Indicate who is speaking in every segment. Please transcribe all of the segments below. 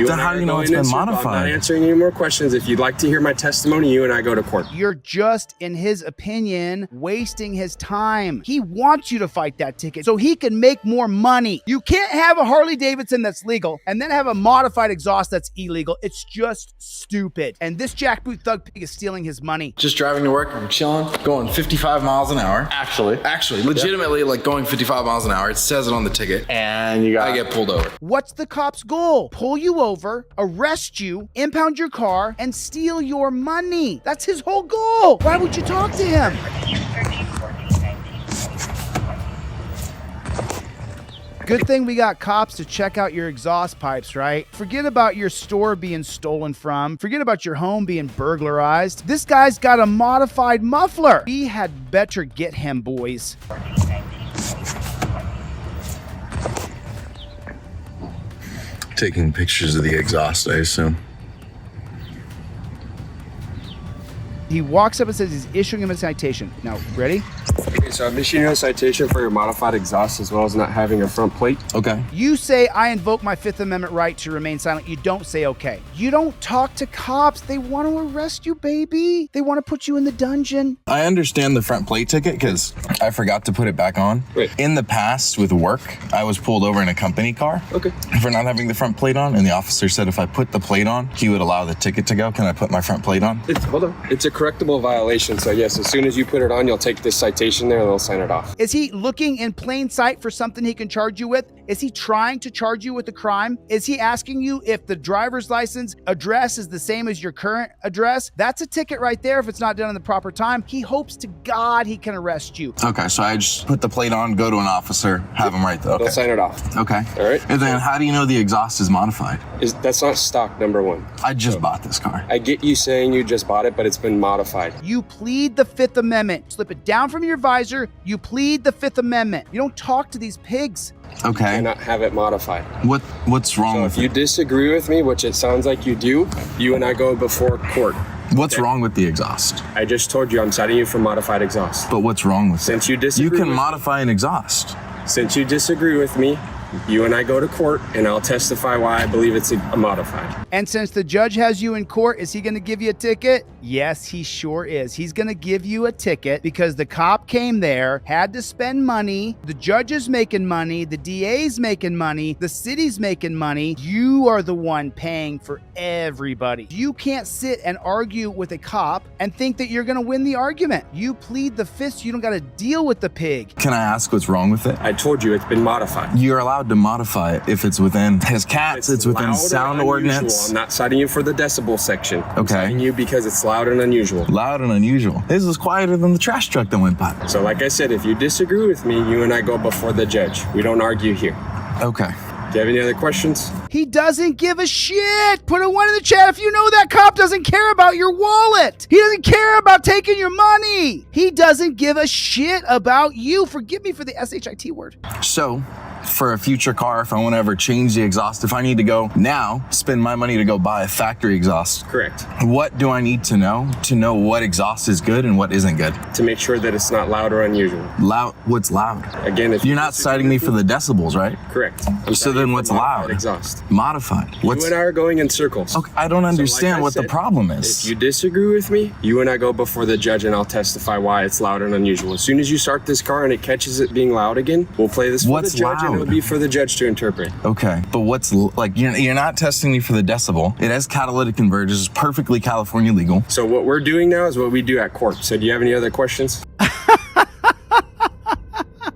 Speaker 1: Then how do you know it's been modified?
Speaker 2: I'm not answering any more questions. If you'd like to hear my testimony, you and I go to court.
Speaker 3: You're just, in his opinion, wasting his time. He wants you to fight that ticket so he can make more money. You can't have a Harley Davidson that's legal and then have a modified exhaust that's illegal. It's just stupid. And this jackboot thug pig is stealing his money.
Speaker 1: Just driving to work, I'm chilling, going 55 miles an hour. Actually, legitimately, like going 55 miles an hour. It says it on the ticket. And I get pulled over.
Speaker 3: What's the cop's goal? Pull you over, arrest you, impound your car, and steal your money. That's his whole goal. Why would you talk to him? Good thing we got cops to check out your exhaust pipes, right? Forget about your store being stolen from. Forget about your home being burglarized. This guy's got a modified muffler. We had better get him, boys.
Speaker 1: Taking pictures of the exhaust, I assume.
Speaker 3: He walks up and says he's issuing him a citation. Now, ready?
Speaker 2: Okay, so I'm issuing you a citation for your modified exhaust as well as not having a front plate.
Speaker 1: Okay.
Speaker 3: You say, I invoke my Fifth Amendment right to remain silent. You don't say okay. You don't talk to cops. They want to arrest you, baby. They want to put you in the dungeon.
Speaker 1: I understand the front plate ticket because I forgot to put it back on.
Speaker 2: Right.
Speaker 1: In the past with work, I was pulled over in a company car for not having the front plate on, and the officer said if I put the plate on, he would allow the ticket to go. Can I put my front plate on?
Speaker 2: Hold on. It's a correctable violation, so yes, as soon as you put it on, you'll take this citation there and they'll sign it off.
Speaker 3: Is he looking in plain sight for something he can charge you with? Is he trying to charge you with a crime? Is he asking you if the driver's license address is the same as your current address? That's a ticket right there if it's not done in the proper time. He hopes to God he can arrest you.
Speaker 1: Okay, so I just put the plate on, go to an officer, have him right there. Okay.
Speaker 2: They'll sign it off.
Speaker 1: Okay.
Speaker 2: All right.
Speaker 1: And then how do you know the exhaust is modified?
Speaker 2: That's not stock, number one.
Speaker 1: I just bought this car.
Speaker 2: I get you saying you just bought it, but it's been modified.
Speaker 3: You plead the Fifth Amendment. Slip it down from your visor. You plead the Fifth Amendment. You don't talk to these pigs.
Speaker 1: Okay.
Speaker 2: And not have it modified.
Speaker 1: What's wrong with
Speaker 2: it? If you disagree with me, which it sounds like you do, you and I go before court.
Speaker 1: What's wrong with the exhaust?
Speaker 2: I just told you I'm citing you for modified exhaust.
Speaker 1: But what's wrong with it?
Speaker 2: Since you disagree,
Speaker 1: you can modify an exhaust.
Speaker 2: Since you disagree with me, you and I go to court, and I'll testify why I believe it's a modified.
Speaker 3: And since the judge has you in court, is he going to give you a ticket? Yes, he sure is. He's going to give you a ticket because the cop came there, had to spend money. The judge is making money. The DA's making money. The city's making money. You are the one paying for everybody. You can't sit and argue with a cop and think that you're going to win the argument. You plead the fifth. You don't got to deal with the pig.
Speaker 1: Can I ask what's wrong with it?
Speaker 2: I told you it's been modified.
Speaker 1: You're allowed to modify it if it's within his cats, it's within sound ordinance.
Speaker 2: I'm not citing you for the decibel section.
Speaker 1: Okay.
Speaker 2: I'm citing you because it's loud and unusual.
Speaker 1: Loud and unusual. This is quieter than the trash truck that went by.
Speaker 2: So like I said, if you disagree with me, you and I go before the judge. We don't argue here.
Speaker 1: Okay.
Speaker 2: Do you have any other questions?
Speaker 3: He doesn't give a shit. Put a 1 in the chat if you know that cop doesn't care about your wallet. He doesn't care about taking your money. He doesn't give a shit about you. Forgive me for the SHIT word.
Speaker 1: So, for a future car, if I want to ever change the exhaust, if I need to go now, spend my money to go buy a factory exhaust.
Speaker 2: Correct.
Speaker 1: What do I need to know what exhaust is good and what isn't good?
Speaker 2: To make sure that it's not loud or unusual.
Speaker 1: Loud? What's loud?
Speaker 2: Again, if
Speaker 1: you're not citing me for the decibels, right?
Speaker 2: Correct.
Speaker 1: So then what's loud?
Speaker 2: Exhaust.
Speaker 1: Modified.
Speaker 2: You and I are going in circles.
Speaker 1: Okay, I don't understand what the problem is.
Speaker 2: If you disagree with me, you and I go before the judge and I'll testify why it's loud and unusual. As soon as you start this car and it catches it being loud again, we'll play this for the judge and it'll be for the judge to interpret.
Speaker 1: Okay, but what's like, you're not testing me for the decibel. It has catalytic convergence, it's perfectly California legal.
Speaker 2: So what we're doing now is what we do at court. So do you have any other questions?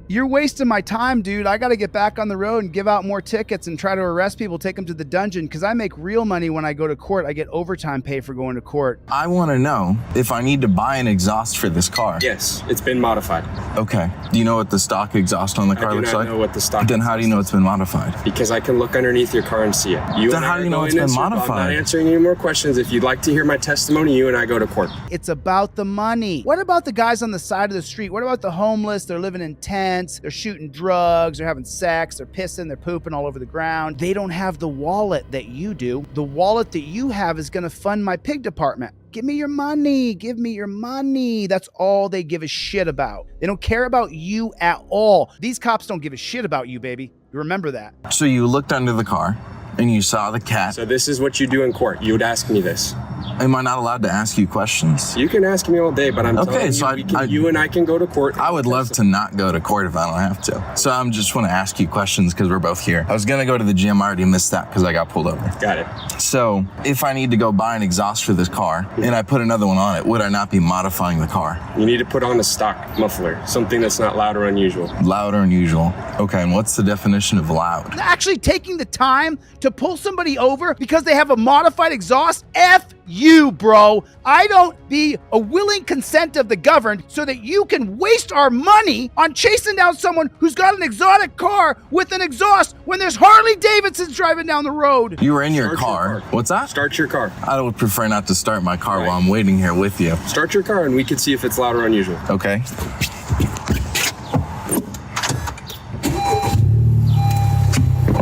Speaker 3: You're wasting my time, dude. I got to get back on the road and give out more tickets and try to arrest people, take them to the dungeon, because I make real money when I go to court. I get overtime pay for going to court.
Speaker 1: I want to know if I need to buy an exhaust for this car.
Speaker 2: Yes, it's been modified.
Speaker 1: Okay. Do you know what the stock exhaust on the car looks like?
Speaker 2: I do not know what the stock
Speaker 1: Then how do you know it's been modified?
Speaker 2: Because I can look underneath your car and see it.
Speaker 1: Then how do you know it's been modified?
Speaker 2: I'm not answering any more questions. If you'd like to hear my testimony, you and I go to court.
Speaker 3: It's about the money. What about the guys on the side of the street? What about the homeless? They're living in tents. They're shooting drugs, they're having sex, they're pissing, they're pooping all over the ground. They don't have the wallet that you do. The wallet that you have is going to fund my pig department. Give me your money. Give me your money. That's all they give a shit about. They don't care about you at all. These cops don't give a shit about you, baby. You remember that.
Speaker 1: So you looked under the car And you saw the cat.
Speaker 2: So this is what you do in court. You would ask me this.
Speaker 1: Am I not allowed to ask you questions?
Speaker 2: You can ask me all day, but I'm telling you, you and I can go to court.
Speaker 1: I would love to not go to court if I don't have to. So I'm just want to ask you questions because we're both here. I was going to go to the gym. I already missed that because I got pulled over.
Speaker 2: Got it.
Speaker 1: So if I need to go buy an exhaust for this car and I put another one on it, would I not be modifying the car?
Speaker 2: You need to put on a stock muffler, something that's not loud or unusual.
Speaker 1: Loud or unusual. Okay, and what's the definition of loud?
Speaker 3: Actually taking the time to pull somebody over because they have a modified exhaust? F you, bro. I don't be a willing consent of the governed so that you can waste our money on chasing down someone who's got an exotic car with an exhaust when there's Harley Davidsons driving down the road.
Speaker 1: You were in your car. What's that?
Speaker 2: Start your car.
Speaker 1: I would prefer not to start my car while I'm waiting here with you.
Speaker 2: Start your car and we can see if it's loud or unusual.
Speaker 1: Okay.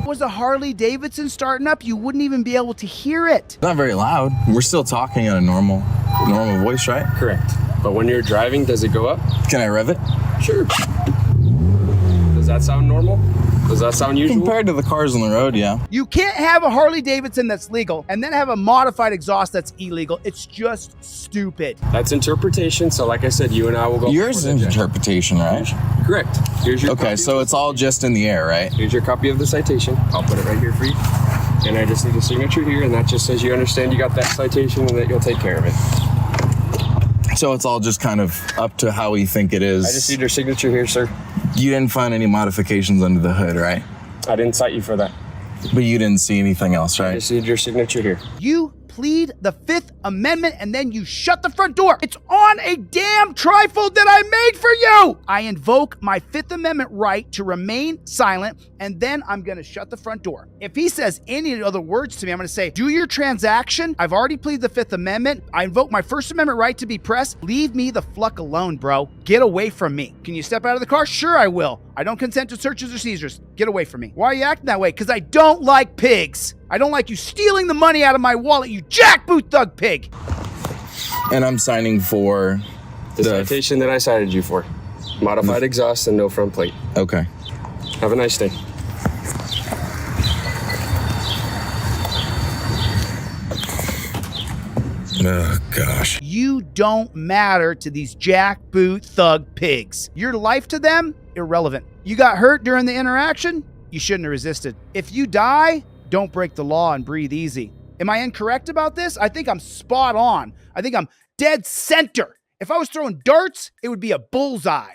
Speaker 3: Was a Harley Davidson starting up, you wouldn't even be able to hear it.
Speaker 1: Not very loud. We're still talking at a normal voice, right?
Speaker 2: Correct. But when you're driving, does it go up?
Speaker 1: Can I rev it?
Speaker 2: Sure. Does that sound normal? Does that sound usual?
Speaker 1: Compared to the cars on the road, yeah.
Speaker 3: You can't have a Harley Davidson that's legal and then have a modified exhaust that's illegal. It's just stupid.
Speaker 2: That's interpretation. So like I said, you and I will go.
Speaker 1: Yours is interpretation, right?
Speaker 2: Correct. Here's your
Speaker 1: okay, so it's all just in the air, right?
Speaker 2: Here's your copy of the citation. I'll put it right here for you. And I just need a signature here, and that just says you understand you got that citation and that you'll take care of it.
Speaker 1: So it's all just kind of up to how we think it is.
Speaker 2: I just need your signature here, sir.
Speaker 1: You didn't find any modifications under the hood, right?
Speaker 2: I didn't cite you for that.
Speaker 1: But you didn't see anything else, right?
Speaker 2: I just need your signature here.
Speaker 3: You plead the Fifth Amendment and then you shut the front door. It's on a damn trifold that I made for you. I invoke my Fifth Amendment right to remain silent, and then I'm gonna shut the front door. If he says any other words to me, I'm gonna say, do your transaction. I've already pleaded the Fifth Amendment. I invoke my First Amendment right to be pressed. Leave me the fluck alone, bro. Get away from me. Can you step out of the car? Sure, I will. I don't consent to searches or seizures. Get away from me. Why are you acting that way? Because I don't like pigs. I don't like you stealing the money out of my wallet, you jackboot thug pig.
Speaker 1: And I'm signing for
Speaker 2: the citation that I cited you for. Modified exhaust and no front plate.
Speaker 1: Okay.
Speaker 2: Have a nice day.
Speaker 1: Oh, gosh.
Speaker 3: You don't matter to these jackboot thug pigs. Your life to them, irrelevant. You got hurt during the interaction? You shouldn't have resisted. If you die, don't break the law and breathe easy. Am I incorrect about this? I think I'm spot on. I think I'm dead center. If I was throwing darts, it would be a bullseye.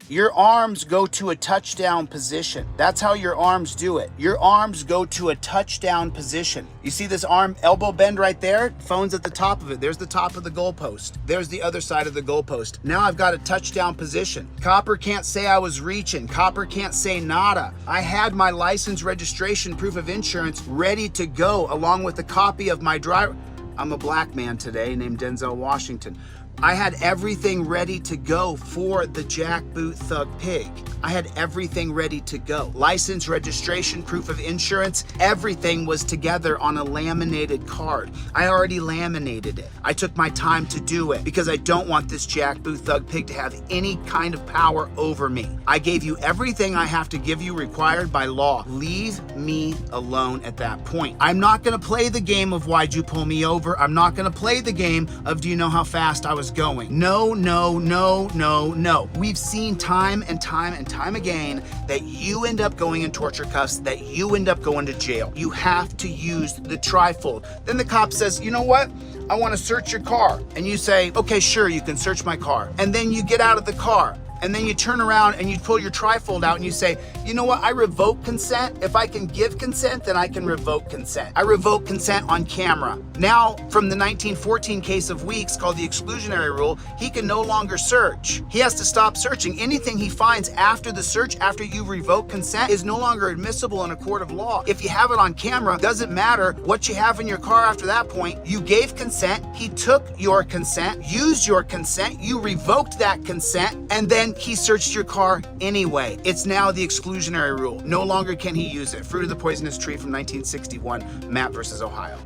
Speaker 3: Your arms go to a touchdown position. That's how your arms do it. Your arms go to a touchdown position. You see this arm elbow bend right there? Phone's at the top of it. There's the top of the goalpost. There's the other side of the goalpost. Now I've got a touchdown position. Copper can't say I was reaching. Copper can't say nada. I had my license, registration, proof of insurance ready to go along with a copy of my driver. I'm a black man today named Denzel Washington. I had everything ready to go for the jackboot thug pig. I had everything ready to go. License, registration, proof of insurance, everything was together on a laminated card. I already laminated it. I took my time to do it because I don't want this jackboot thug pig to have any kind of power over me. I gave you everything I have to give you required by law. Leave me alone at that point. I'm not gonna play the game of why'd you pull me over. I'm not gonna play the game of do you know how fast I was going. No, no, no, no, no. We've seen time and time and time again that you end up going in torture cuffs, that you end up going to jail. You have to use the trifold. Then the cop says, you know what? I want to search your car. And you say, okay, sure, you can search my car. And then you get out of the car. And then you turn around and you pull your trifold out and you say, you know what, I revoke consent. If I can give consent, then I can revoke consent. I revoke consent on camera. Now, from the 1914 case of Weeks called the exclusionary rule, he can no longer search. He has to stop searching. Anything he finds after the search, after you revoke consent, is no longer admissible in a court of law. If you have it on camera, doesn't matter what you have in your car after that point. You gave consent, he took your consent, used your consent, you revoked that consent, and then he searched your car anyway. It's now the exclusionary rule. No longer can he use it. Fruit of the Poisonous Tree from 1961, Mapp versus Ohio.